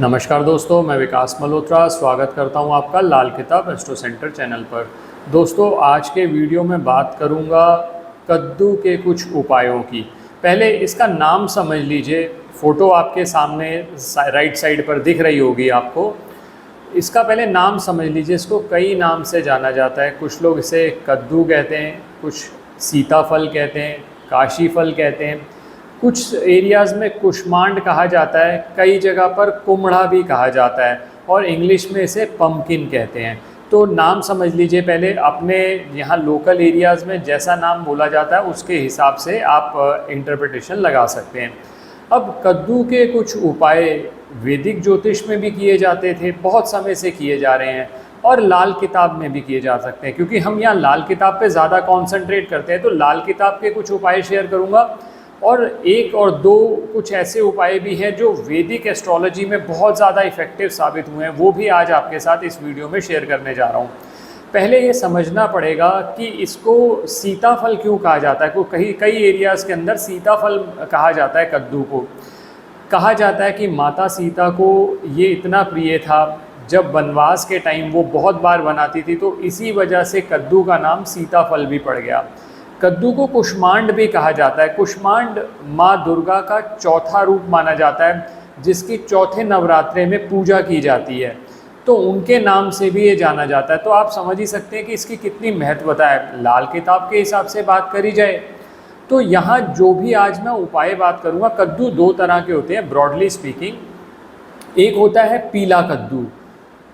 नमस्कार दोस्तों, मैं विकास मल्होत्रा स्वागत करता हूं आपका लाल किताब एस्ट्रो सेंटर चैनल पर। दोस्तों, आज के वीडियो में बात करूंगा कद्दू के कुछ उपायों की। पहले इसका नाम समझ लीजिए। फ़ोटो आपके सामने राइट साइड पर दिख रही होगी आपको। इसका पहले नाम समझ लीजिए। इसको कई नाम से जाना जाता है। कुछ लोग इसे कद्दू कहते हैं, कुछ सीताफल कहते हैं, काशी फल कहते हैं, कुछ एरियाज़ में कुष्मांड कहा जाता है, कई जगह पर कुम्हड़ा भी कहा जाता है और इंग्लिश में इसे पम्पकिन कहते हैं। तो नाम समझ लीजिए पहले। अपने यहाँ लोकल एरियाज़ में जैसा नाम बोला जाता है उसके हिसाब से आप इंटरप्रिटेशन लगा सकते हैं। अब कद्दू के कुछ उपाय वैदिक ज्योतिष में भी किए जाते थे, बहुत समय से किए जा रहे हैं, और लाल किताब में भी किए जा सकते हैं। क्योंकि हम यहाँ लाल किताब पे ज़्यादा कॉन्सेंट्रेट करते हैं तो लाल किताब के कुछ उपाय शेयर करूँगा, और एक और दो कुछ ऐसे उपाय भी हैं जो वैदिक एस्ट्रोलॉजी में बहुत ज़्यादा इफ़ेक्टिव साबित हुए हैं, वो भी आज आपके साथ इस वीडियो में शेयर करने जा रहा हूँ। पहले ये समझना पड़ेगा कि इसको सीताफल क्यों कहा जाता है। कई एरियाज़ के अंदर सीताफल कहा जाता है। कद्दू को कहा जाता है कि माता सीता को ये इतना प्रिय था, जब वनवास के टाइम वो बहुत बार बनाती थी, तो इसी वजह से कद्दू का नाम सीताफल भी पड़ गया। कद्दू को कुष्मांड भी कहा जाता है। कुष्मांड माँ दुर्गा का चौथा रूप माना जाता है, जिसकी चौथे नवरात्रे में पूजा की जाती है, तो उनके नाम से भी ये जाना जाता है। तो आप समझ ही सकते हैं कि इसकी कितनी महत्वता है। लाल किताब के हिसाब से बात करी जाए तो यहाँ जो भी आज मैं उपाय बात करूँगा, कद्दू दो तरह के होते हैं ब्रॉडली स्पीकिंग। एक होता है पीला कद्दू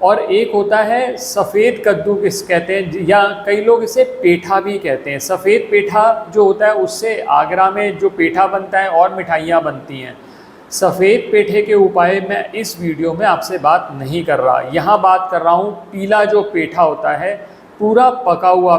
और एक होता है सफ़ेद कद्दू किस कहते हैं, या कई लोग इसे पेठा भी कहते हैं। सफ़ेद पेठा जो होता है उससे आगरा में जो पेठा बनता है और मिठाइयाँ बनती हैं। सफ़ेद पेठे के उपाय मैं इस वीडियो में आपसे बात नहीं कर रहा, यहाँ बात कर रहा हूँ पीला जो पेठा होता है, पूरा पका हुआ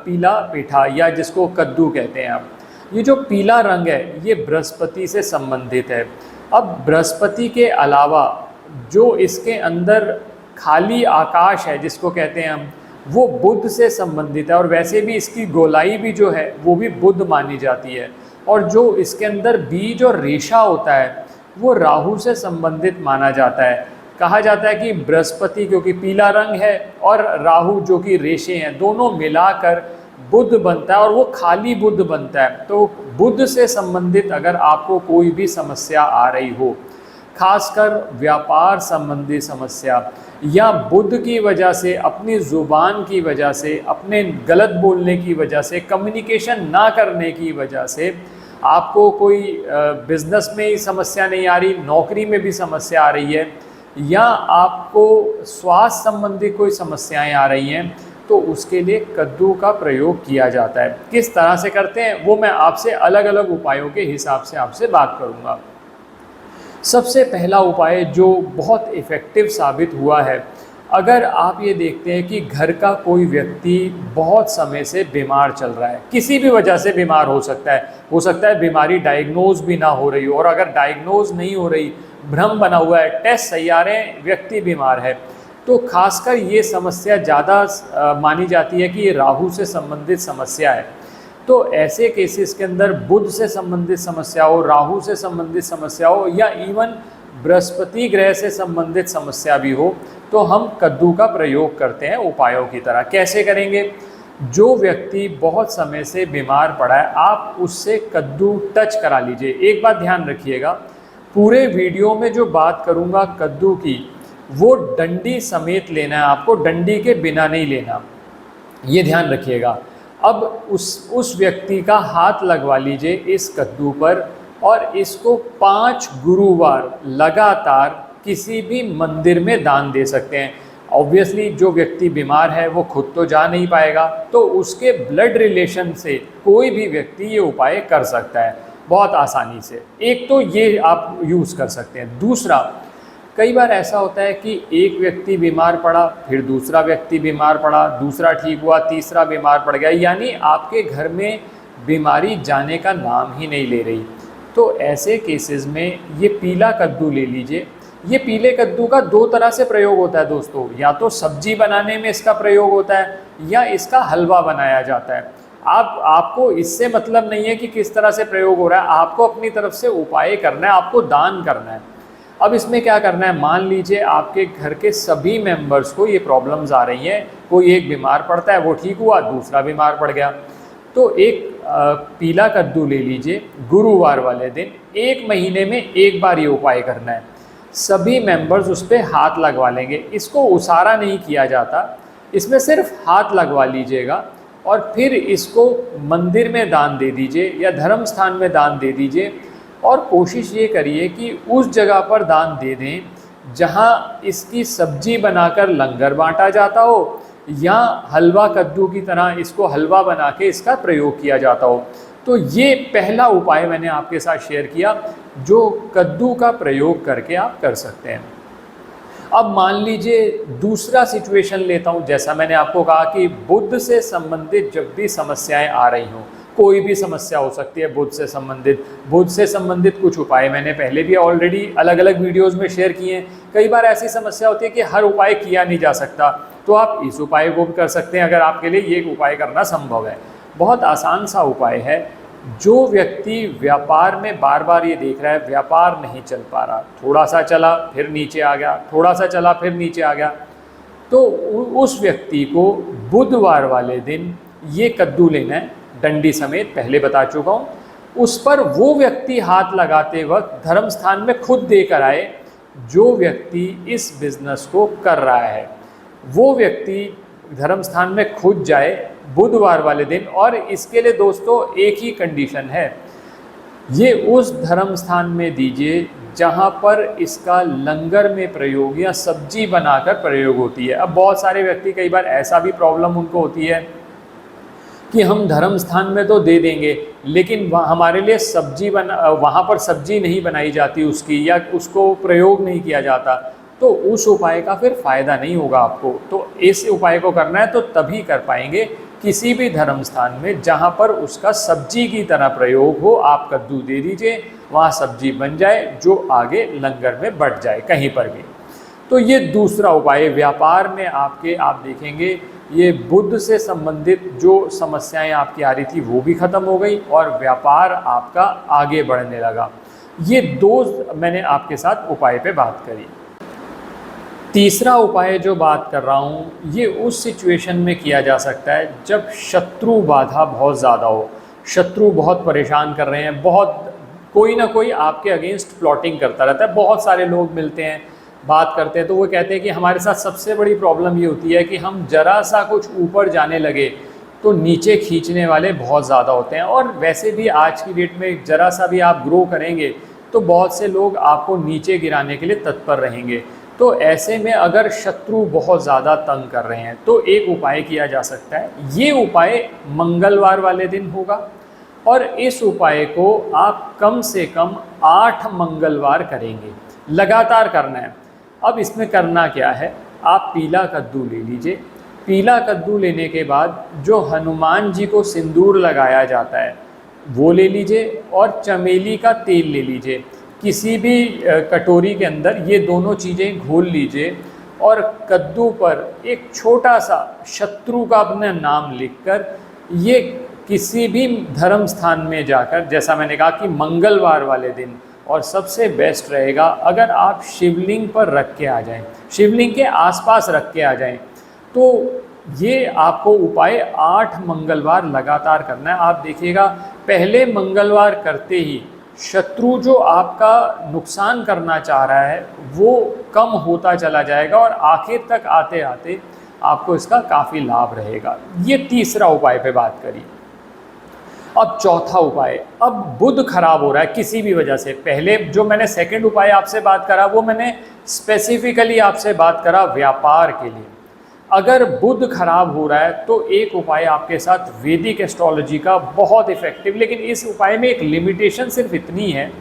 पीला पेठा, या जिसको कद्दू कहते हैं आप। ये जो पीला रंग है ये बृहस्पति से संबंधित है। अब बृहस्पति के अलावा जो इसके अंदर खाली आकाश है जिसको कहते हैं हम, वो बुध से संबंधित है, और वैसे भी इसकी गोलाई भी जो है वो भी बुध मानी जाती है। और जो इसके अंदर बीज और रेशा होता है वो राहु से संबंधित माना जाता है। कहा जाता है कि बृहस्पति क्योंकि पीला रंग है और राहु जो कि रेशे हैं, दोनों मिलाकर बुध बनता है और वो खाली बुध बनता है। तो बुध से संबंधित अगर आपको कोई भी समस्या आ रही हो, खासकर व्यापार संबंधी समस्या, या बुध की वजह से, अपनी ज़ुबान की वजह से, अपने गलत बोलने की वजह से, कम्युनिकेशन ना करने की वजह से आपको कोई बिज़नेस में ही समस्या नहीं आ रही, नौकरी में भी समस्या आ रही है, या आपको स्वास्थ्य संबंधी कोई समस्याएं आ रही हैं, तो उसके लिए कद्दू का प्रयोग किया जाता है। किस तरह से करते हैं वो मैं आपसे अलग अलग उपायों के हिसाब से आपसे बात करूँगा। सबसे पहला उपाय जो बहुत इफ़ेक्टिव साबित हुआ है, अगर आप ये देखते हैं कि घर का कोई व्यक्ति बहुत समय से बीमार चल रहा है, किसी भी वजह से बीमार हो सकता है बीमारी डायग्नोज भी ना हो रही हो, और अगर डायग्नोज नहीं हो रही, भ्रम बना हुआ है, टेस्ट सही आ रहे हैं, व्यक्ति बीमार है, तो खासकर ये समस्या ज़्यादा मानी जाती है कि ये राहु से संबंधित समस्या है। तो ऐसे केसेस के अंदर बुध से संबंधित समस्या हो, राहु से संबंधित समस्या हो, या इवन बृहस्पति ग्रह से संबंधित समस्या भी हो, तो हम कद्दू का प्रयोग करते हैं उपायों की तरह। कैसे करेंगे? जो व्यक्ति बहुत समय से बीमार पड़ा है, आप उससे कद्दू टच करा लीजिए। एक बात ध्यान रखिएगा, पूरे वीडियो में जो बात करूँगा कद्दू की, वो डंडी समेत लेना है आपको, डंडी के बिना नहीं लेना, ये ध्यान रखिएगा। अब उस व्यक्ति का हाथ लगवा लीजिए इस कद्दू पर, और इसको 5 गुरुवार लगातार किसी भी मंदिर में दान दे सकते हैं। ऑब्वियसली जो व्यक्ति बीमार है वो खुद तो जा नहीं पाएगा, तो उसके ब्लड रिलेशन से कोई भी व्यक्ति ये उपाय कर सकता है बहुत आसानी से। एक तो ये आप यूज़ कर सकते हैं। दूसरा, कई बार ऐसा होता है कि एक व्यक्ति बीमार पड़ा, फिर दूसरा व्यक्ति बीमार पड़ा, दूसरा ठीक हुआ, तीसरा बीमार पड़ गया, यानी आपके घर में बीमारी जाने का नाम ही नहीं ले रही। तो ऐसे केसेस में ये पीला कद्दू ले लीजिए। ये पीले कद्दू का दो तरह से प्रयोग होता है दोस्तों, या तो सब्जी बनाने में इसका प्रयोग होता है, या इसका हलवा बनाया जाता है। आपको इससे मतलब नहीं है कि किस तरह से प्रयोग हो रहा है, आपको अपनी तरफ से उपाय करना है, आपको दान करना है। अब इसमें क्या करना है, मान लीजिए आपके घर के सभी मेंबर्स को ये प्रॉब्लम्स आ रही हैं, कोई एक बीमार पड़ता है, वो ठीक हुआ, दूसरा बीमार पड़ गया, तो एक पीला कद्दू ले लीजिए, गुरुवार वाले दिन 1 महीने में एक बार ये उपाय करना है। सभी मेंबर्स उस पर हाथ लगवा लेंगे। इसको उसारा नहीं किया जाता, इसमें सिर्फ हाथ लगवा लीजिएगा और फिर इसको मंदिर में दान दे दीजिए या धर्म स्थान में दान दे दीजिए। और कोशिश ये करिए कि उस जगह पर दान दे दें जहाँ इसकी सब्जी बनाकर लंगर बांटा जाता हो या हलवा कद्दू की तरह इसको हलवा बना के इसका प्रयोग किया जाता हो। तो ये पहला उपाय मैंने आपके साथ शेयर किया जो कद्दू का प्रयोग करके आप कर सकते हैं। अब मान लीजिए दूसरा सिचुएशन लेता हूँ। जैसा मैंने आपको कहा कि बुध से संबंधित जब भी समस्याएं आ रही हों, कोई भी समस्या हो सकती है बुध से संबंधित कुछ उपाय मैंने पहले भी ऑलरेडी अलग अलग वीडियोस में शेयर किए हैं। कई बार ऐसी समस्या होती है कि हर उपाय किया नहीं जा सकता, तो आप इस उपाय को भी कर सकते हैं अगर आपके लिए ये उपाय करना संभव है। बहुत आसान सा उपाय है। जो व्यक्ति व्यापार में बार बार ये देख रहा है व्यापार नहीं चल पा रहा, थोड़ा सा चला फिर नीचे आ गया, थोड़ा सा चला फिर नीचे आ गया, तो उस व्यक्ति को बुधवार वाले दिन ये कद्दू लेना है, डंडी समेत, पहले बता चुका हूँ। उस पर वो व्यक्ति हाथ लगाते वक्त धर्म स्थान में खुद देकर आए जो व्यक्ति इस बिजनेस को कर रहा है। वो व्यक्ति धर्म स्थान में खुद जाए बुधवार वाले दिन। और इसके लिए दोस्तों एक ही कंडीशन है, ये उस धर्म स्थान में दीजिए जहाँ पर इसका लंगर में प्रयोग या सब्जी बनाकर प्रयोग होती है। अब बहुत सारे व्यक्ति, कई बार ऐसा भी प्रॉब्लम उनको होती है कि हम धर्म स्थान में तो दे देंगे लेकिन हमारे लिए सब्जी वहाँ पर सब्जी नहीं बनाई जाती उसकी, या उसको प्रयोग नहीं किया जाता, तो उस उपाय का फिर फ़ायदा नहीं होगा आपको। तो इस उपाय को करना है तो तभी कर पाएंगे किसी भी धर्म स्थान में जहाँ पर उसका सब्जी की तरह प्रयोग हो। आप कद्दू दे दीजिए, वहाँ सब्जी बन जाए जो आगे लंगर में बढ़ जाए कहीं पर भी। तो ये दूसरा उपाय, व्यापार में आपके आप देखेंगे ये बुध से संबंधित जो समस्याएं आपकी आ रही थी वो भी ख़त्म हो गई और व्यापार आपका आगे बढ़ने लगा। ये दो मैंने आपके साथ उपाय पे बात करी। तीसरा उपाय जो बात कर रहा हूँ ये उस सिचुएशन में किया जा सकता है जब शत्रु बाधा बहुत ज़्यादा हो, शत्रु बहुत परेशान कर रहे हैं, बहुत कोई ना कोई आपके अगेंस्ट प्लॉटिंग करता रहता है। बहुत सारे लोग मिलते हैं, बात करते हैं, तो वो कहते हैं कि हमारे साथ सबसे बड़ी प्रॉब्लम ये होती है कि हम जरा सा कुछ ऊपर जाने लगे तो नीचे खींचने वाले बहुत ज़्यादा होते हैं। और वैसे भी आज की डेट में जरा सा भी आप ग्रो करेंगे तो बहुत से लोग आपको नीचे गिराने के लिए तत्पर रहेंगे। तो ऐसे में अगर शत्रु बहुत ज़्यादा तंग कर रहे हैं तो एक उपाय किया जा सकता है। ये उपाय मंगलवार वाले दिन होगा और इस उपाय को आप कम से कम 8 मंगलवार करेंगे, लगातार करना है। अब इसमें करना क्या है, आप पीला कद्दू ले लीजिए। पीला कद्दू लेने के बाद जो हनुमान जी को सिंदूर लगाया जाता है वो ले लीजिए और चमेली का तेल ले लीजिए। किसी भी कटोरी के अंदर ये दोनों चीज़ें घोल लीजिए और कद्दू पर एक छोटा सा शत्रु का अपना नाम लिखकर ये किसी भी धर्म स्थान में जाकर, जैसा मैंने कहा कि मंगलवार वाले दिन, और सबसे बेस्ट रहेगा अगर आप शिवलिंग पर रख के आ जाएं, शिवलिंग के आसपास रख के आ जाएं, तो ये आपको उपाय 8 मंगलवार लगातार करना है। आप देखिएगा पहले मंगलवार करते ही शत्रु जो आपका नुकसान करना चाह रहा है वो कम होता चला जाएगा और आखिर तक आते आते आपको इसका काफ़ी लाभ रहेगा। ये तीसरा उपाय पे बात करी। अब चौथा उपाय, अब बुध खराब हो रहा है किसी भी वजह से। पहले जो मैंने सेकंड उपाय आपसे बात करा वो मैंने स्पेसिफिकली आपसे बात करा व्यापार के लिए। अगर बुध खराब हो रहा है तो एक उपाय आपके साथ वैदिक एस्ट्रोलॉजी का बहुत इफेक्टिव, लेकिन इस उपाय में एक लिमिटेशन सिर्फ इतनी है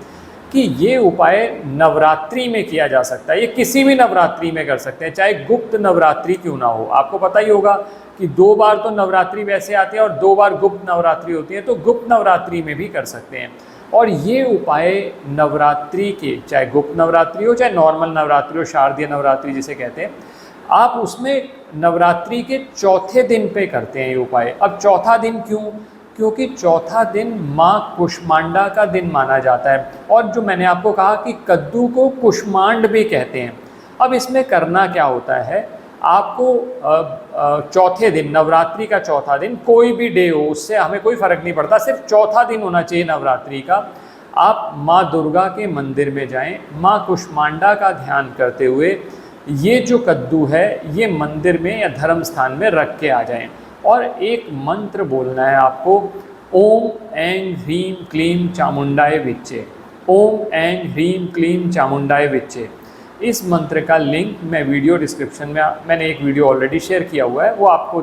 कि ये उपाय नवरात्रि में किया जा सकता है। ये किसी भी नवरात्रि में कर सकते हैं, चाहे गुप्त नवरात्रि क्यों ना हो। आपको पता ही होगा कि 2 बार तो नवरात्रि वैसे आती है और 2 बार गुप्त नवरात्रि होती है, तो गुप्त नवरात्रि में भी कर सकते हैं। और ये उपाय नवरात्रि के, चाहे गुप्त नवरात्रि हो चाहे नॉर्मल नवरात्रि हो, शारदीय नवरात्रि जिसे कहते हैं, आप उसमें नवरात्रि के चौथे दिन पे करते हैं ये उपाय। अब चौथा दिन क्यों? क्योंकि चौथा दिन माँ कुष्मांडा का दिन माना जाता है। और जो मैंने आपको कहा कि कद्दू को कुष्मांड भी कहते हैं। अब इसमें करना क्या होता है, आपको चौथे दिन, नवरात्रि का चौथा दिन, कोई भी डे हो उससे हमें कोई फ़र्क नहीं पड़ता, सिर्फ चौथा दिन होना चाहिए नवरात्रि का। आप माँ दुर्गा के मंदिर में जाएं, माँ कुष्मांडा का ध्यान करते हुए ये जो कद्दू है ये मंदिर में या धर्म स्थान में रख के आ जाएं। और एक मंत्र बोलना है आपको, ओम ऐं ह्रीं क्लीं चामुंडाय विच्चे। ओम ऐं ह्रीं क्लीं चामुंडाय विच्चे। इस मंत्र का लिंक मैं वीडियो डिस्क्रिप्शन में, मैंने एक वीडियो ऑलरेडी शेयर किया हुआ है, वो आपको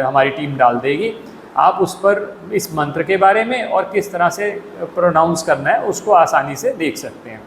हमारी टीम डाल देगी। आप उस पर इस मंत्र के बारे में और किस तरह से प्रोनाउंस करना है उसको आसानी से देख सकते हैं।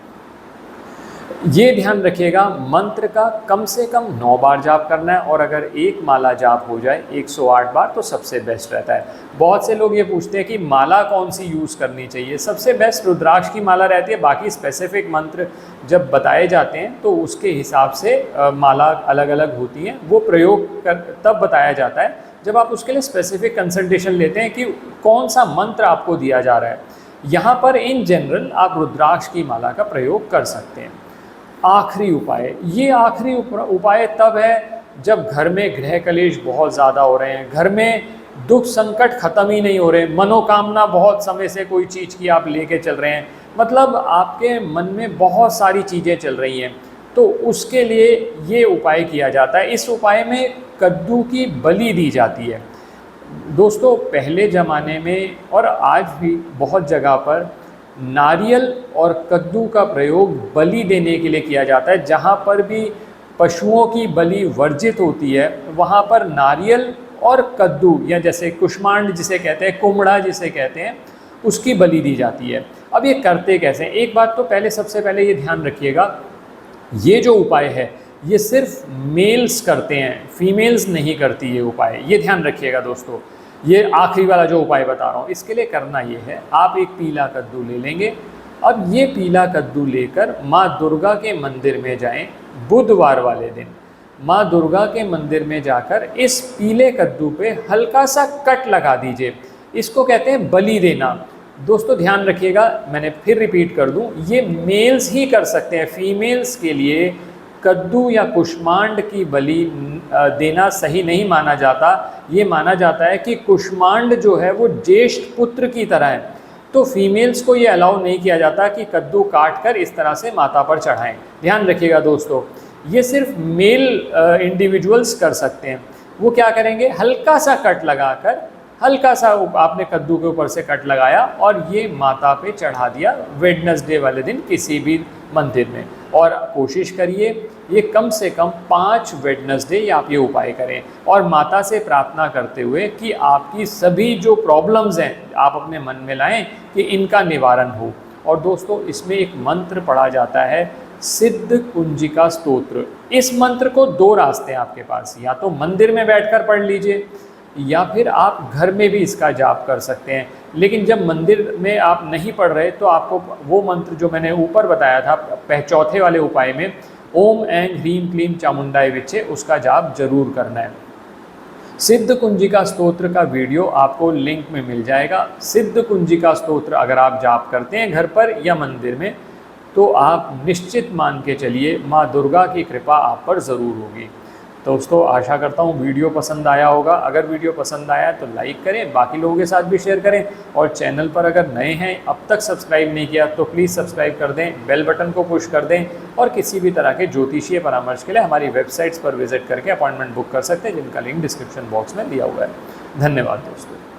ये ध्यान रखिएगा, मंत्र का कम से कम 9 बार जाप करना है, और अगर एक माला जाप हो जाए 108 बार तो सबसे बेस्ट रहता है। बहुत से लोग ये पूछते हैं कि माला कौन सी यूज़ करनी चाहिए। सबसे बेस्ट रुद्राक्ष की माला रहती है, बाकी स्पेसिफिक मंत्र जब बताए जाते हैं तो उसके हिसाब से माला अलग अलग होती हैं। वो प्रयोग तब बताया जाता है जब आप उसके लिए स्पेसिफिक कंसल्टेशन लेते हैं कि कौन सा मंत्र आपको दिया जा रहा है। यहाँ पर इन जनरल आप रुद्राक्ष की माला का प्रयोग कर सकते हैं। आखिरी उपाय, ये आखिरी उपाय तब है जब घर में गृह कलेश बहुत ज़्यादा हो रहे हैं, घर में दुख संकट ख़त्म ही नहीं हो रहे, मनोकामना बहुत समय से कोई चीज़ की आप लेके चल रहे हैं, मतलब आपके मन में बहुत सारी चीज़ें चल रही हैं, तो उसके लिए ये उपाय किया जाता है। इस उपाय में कद्दू की बलि दी जाती है। दोस्तों पहले ज़माने में और आज भी बहुत जगह पर नारियल और कद्दू का प्रयोग बलि देने के लिए किया जाता है। जहाँ पर भी पशुओं की बलि वर्जित होती है वहाँ पर नारियल और कद्दू, या जैसे कुष्मांड जिसे कहते हैं, कुमड़ा जिसे कहते हैं, उसकी बलि दी जाती है। अब ये करते कैसे हैं, एक बात तो पहले सबसे पहले ये ध्यान रखिएगा, ये जो उपाय है ये सिर्फ मेल्स करते हैं, फीमेल्स नहीं करती ये उपाय, ये ध्यान रखिएगा दोस्तों। ये आखिरी वाला जो उपाय बता रहा हूँ इसके लिए करना ये है, आप एक पीला कद्दू ले लेंगे। अब ये पीला कद्दू लेकर माँ दुर्गा के मंदिर में जाएं, बुधवार वाले दिन माँ दुर्गा के मंदिर में जाकर इस पीले कद्दू पे हल्का सा कट लगा दीजिए। इसको कहते हैं बलि देना। दोस्तों ध्यान रखिएगा, मैंने फिर रिपीट कर दूं, ये मेल्स ही कर सकते हैं, फीमेल्स के लिए कद्दू या कुष्मांड की बलि देना सही नहीं माना जाता। ये माना जाता है कि कुष्मांड जो है वो ज्येष्ठ पुत्र की तरह है, तो फीमेल्स को ये अलाउ नहीं किया जाता कि कद्दू काट कर इस तरह से माता पर चढ़ाएं। ध्यान रखिएगा दोस्तों, ये सिर्फ मेल इंडिविजुअल्स कर सकते हैं। वो क्या करेंगे, हल्का सा कट लगाकर, हल्का सा आपने कद्दू के ऊपर से कट लगाया और ये माता पे चढ़ा दिया वेडनेसडे वाले दिन किसी भी मंदिर में। और कोशिश करिए ये कम से कम 5 वेडनेसडे आप ये उपाय करें, और माता से प्रार्थना करते हुए कि आपकी सभी जो प्रॉब्लम्स हैं आप अपने मन में लाएं कि इनका निवारण हो। और दोस्तों इसमें एक मंत्र पढ़ा जाता है, सिद्ध कुंजिका स्तोत्र। इस मंत्र को 2 रास्ते हैं आपके पास, या तो मंदिर में बैठकर पढ़ लीजिए या फिर आप घर में भी इसका जाप कर सकते हैं। लेकिन जब मंदिर में आप नहीं पढ़ रहे तो आपको वो मंत्र जो मैंने ऊपर बताया था चौथे वाले उपाय में, ओम ऐं ह्रीं क्लीं चामुंडाय विच्चे, उसका जाप जरूर करना है। सिद्ध कुंजिका स्तोत्र का वीडियो आपको लिंक में मिल जाएगा। सिद्ध कुंजिका स्तोत्र अगर आप जाप करते हैं घर पर या मंदिर में तो आप निश्चित मान के चलिए माँ दुर्गा की कृपा आप पर ज़रूर होगी। दोस्तों आशा करता हूँ वीडियो पसंद आया होगा। अगर वीडियो पसंद आया तो लाइक करें, बाकी लोगों के साथ भी शेयर करें, और चैनल पर अगर नए हैं अब तक सब्सक्राइब नहीं किया तो प्लीज़ सब्सक्राइब कर दें, बेल बटन को पुश कर दें, और किसी भी तरह के ज्योतिषीय परामर्श के लिए हमारी वेबसाइट्स पर विजिट करके अपॉइंटमेंट बुक कर सकते हैं, जिनका लिंक डिस्क्रिप्शन बॉक्स में दिया हुआ है। धन्यवाद दोस्तों।